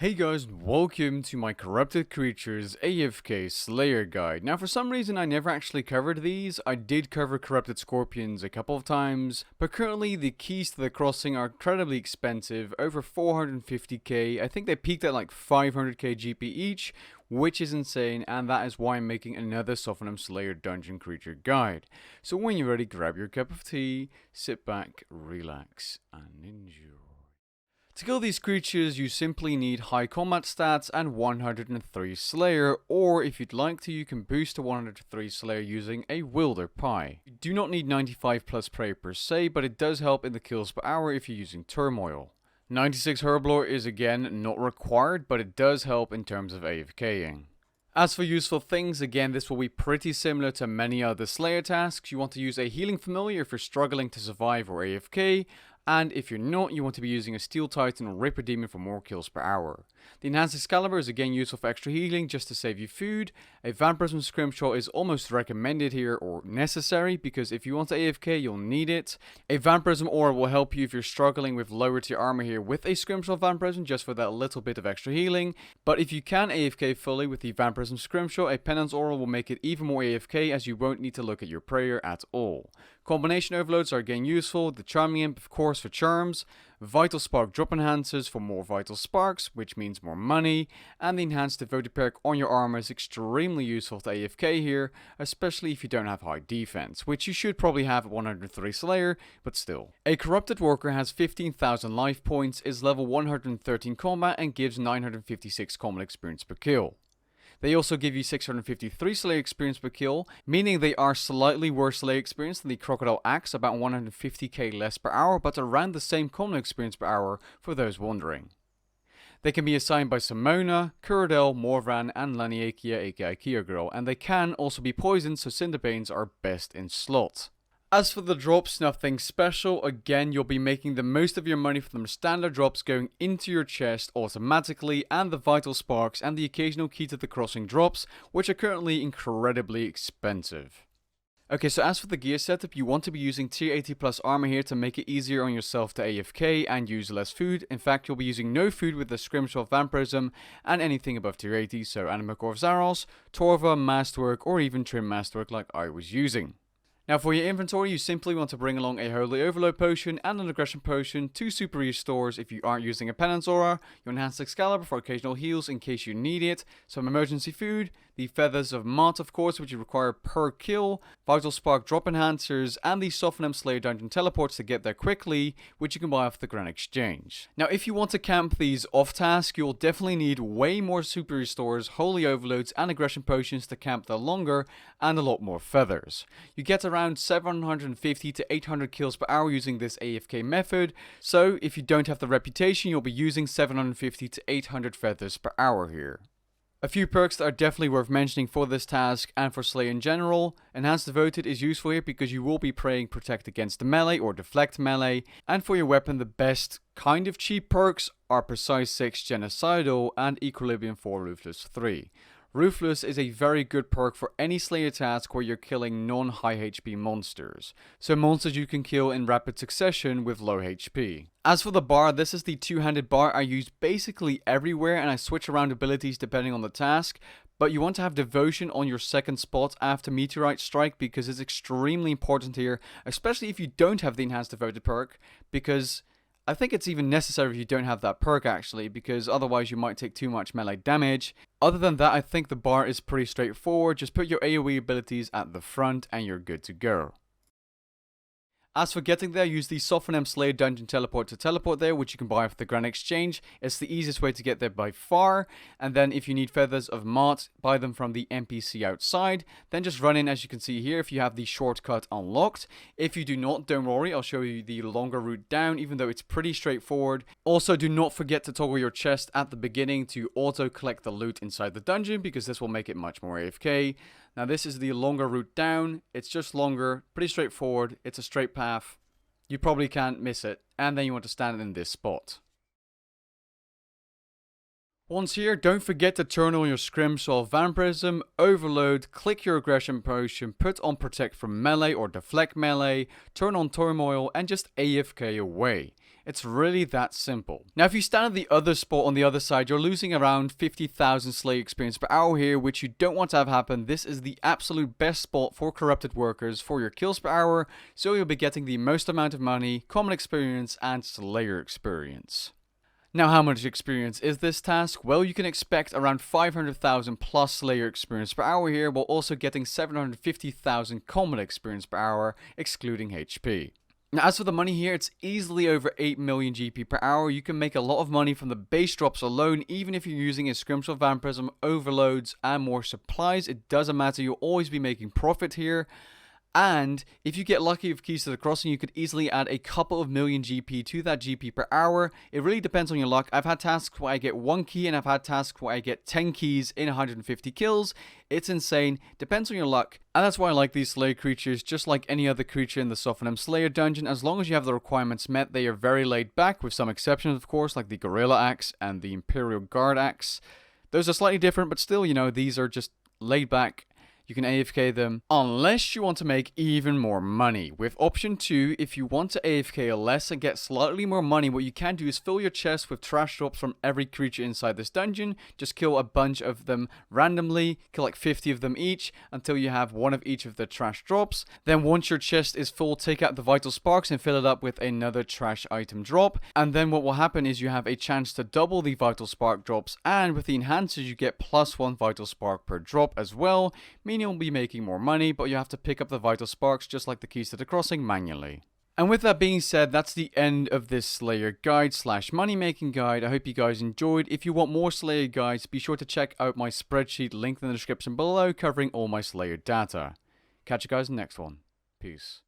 Hey guys, welcome to my Corrupted Creatures AFK Slayer guide. Now for some reason I never actually covered these. I did cover Corrupted Scorpions a couple of times, but currently the keys to the crossing are incredibly expensive, over 450k. I think they peaked at like 500k GP each, which is insane, and that is why I'm making another Sophonim Slayer Dungeon Creature guide. So when you're ready, grab your cup of tea, sit back, relax, and enjoy. To kill these creatures, you simply need high combat stats and 103 Slayer, or if you'd like to, you can boost to 103 Slayer using a Wilder Pie. You do not need 95 plus prayer per se, but it does help in the kills per hour if you're using Turmoil. 96 Herblore is again not required, but it does help in terms of AFKing. As for useful things, again this will be pretty similar to many other Slayer tasks. You want to use a Healing Familiar if you're struggling to survive or AFK, and if you're not, you want to be using a Steel Titan or Ripper Demon for more kills per hour. The Enhanced Excalibur is again useful for extra healing just to save you food. A Vampirism Scrimshaw is almost recommended here or necessary because if you want to AFK you'll need it. A Vampirism Aura will help you if you're struggling with lower tier armor here with a Scrimshaw Vampirism just for that little bit of extra healing. But if you can AFK fully with the Vampirism Scrimshaw, a Penance Aura will make it even more AFK as you won't need to look at your prayer at all. Combination overloads are again useful, the Charming Imp of course for charms, Vital Spark drop enhancers for more Vital Sparks, which means more money, and the Enhanced Devoted perk on your armor is extremely useful to AFK here, especially if you don't have high defense, which you should probably have at 103 Slayer, but still. A Corrupted Worker has 15,000 life points, is level 113 combat, and gives 956 combat experience per kill. They also give you 653 Slayer experience per kill, meaning they are slightly worse Slayer experience than the Crocodile Axe, about 150k less per hour, but around the same common experience per hour for those wondering. They can be assigned by Simona, Kuradel, Morvan, and Laniakia aka Kia Girl, and they can also be poisoned, so Cinderbanes are best in slot. As for the drops, nothing special. Again, you'll be making the most of your money from the standard drops going into your chest automatically, and the Vital Sparks and the occasional Key to the Crossing drops, which are currently incredibly expensive. Okay, so as for the gear setup, you want to be using tier 80 plus armor here to make it easier on yourself to AFK and use less food. In fact, you'll be using no food with the Scrimshaw Vampirism and anything above tier 80, so Animacore of Zaros, Torva, Masterwork, or even Trim Masterwork like I was using. Now for your inventory, you simply want to bring along a Holy Overload Potion and an Aggression Potion, 2 Super Restores if you aren't using a Penance Aura, your Enhanced Excalibur for occasional heals in case you need it, some emergency food, the Feathers of Mott of course which you require per kill, Vital Spark drop enhancers, and the Sophonim Slayer Dungeon teleports to get there quickly, which you can buy off the Grand Exchange. Now if you want to camp these off task, you'll definitely need way more Super Restores, Holy Overloads, and Aggression Potions to camp there longer, and a lot more feathers. You get around 750 to 800 kills per hour using this AFK method, so if you don't have the reputation, you'll be using 750 to 800 feathers per hour here. A few perks that are definitely worth mentioning for this task and for Slay in general. Enhanced Devoted is useful here because you will be praying Protect against the melee or deflect melee, and for your weapon the best kind of cheap perks are Precise 6 Genocidal and Equilibrium 4 Ruthless 3. Ruthless is a very good perk for any Slayer task where you're killing non-high HP monsters, so monsters you can kill in rapid succession with low HP. As for the bar, this is the two-handed bar I use basically everywhere, and I switch around abilities depending on the task, but you want to have Devotion on your second spot after Meteorite Strike because it's extremely important here, especially if you don't have the Enhanced Devoted perk, because I think it's even necessary if you don't have that perk actually, because otherwise you might take too much melee damage. Other than that, I think the bar is pretty straightforward. Just put your AoE abilities at the front and you're good to go. As for getting there, use the Sophonim Slayer Dungeon Teleport to teleport there, which you can buy off the Grand Exchange. It's the easiest way to get there by far. And then if you need Feathers of Mott, buy them from the NPC outside. Then just run in, as you can see here, if you have the shortcut unlocked. If you do not, don't worry, I'll show you the longer route down, even though it's pretty straightforward. Also, do not forget to toggle your chest at the beginning to auto-collect the loot inside the dungeon, because this will make it much more AFK. Now this is the longer route down, it's just longer, pretty straightforward, it's a straight path, you probably can't miss it, and then you want to stand in this spot. Once here, don't forget to turn on your Scrimshaw Vampirism, Overload, click your Aggression Potion, put on Protect from Melee or Deflect Melee, turn on Turmoil, and just AFK away. It's really that simple. Now if you stand at the other spot on the other side, you're losing around 50,000 Slayer experience per hour here, which you don't want to have happen. This is the absolute best spot for corrupted workers for your kills per hour, so you'll be getting the most amount of money, common experience, and Slayer experience. Now how much experience is this task? Well, you can expect around 500,000 plus Slayer experience per hour here, while also getting 750,000 common experience per hour, excluding HP. Now as for the money here, it's easily over 8 million GP per hour. You can make a lot of money from the base drops alone, even if you're using a Scrimshaw Vampirism, Overloads, and more supplies. It doesn't matter, you'll always be making profit here. And if you get lucky with Keys to the Crossing, you could easily add a couple of million GP to that GP per hour. It really depends on your luck. I've had tasks where I get 1 key, and I've had tasks where I get 10 keys in 150 kills. It's insane. Depends on your luck. And that's why I like these Slayer creatures, just like any other creature in the Sophonim Slayer dungeon. As long as you have the requirements met, they are very laid back, with some exceptions of course, like the Gorilla Axe and the Imperial Guard Axe. Those are slightly different, but still, you know, these are just laid back. You can AFK them unless you want to make even more money. With option 2, if you want to AFK less and get slightly more money, what you can do is fill your chest with trash drops from every creature inside this dungeon. Just kill a bunch of them randomly, kill like 50 of them each until you have one of each of the trash drops. Then once your chest is full, take out the Vital Sparks and fill it up with another trash item drop. And then what will happen is you have a chance to double the Vital Spark drops, and with the enhancers you get +1 Vital Spark per drop as well, meaning you'll be making more money, but you have to pick up the Vital Sparks just like the Keys to the Crossing manually. And with that being said, that's the end of this Slayer guide / money making guide. I hope you guys enjoyed. If you want more Slayer guides, be sure to check out my spreadsheet linked in the description below covering all my Slayer data. Catch you guys in the next one. Peace.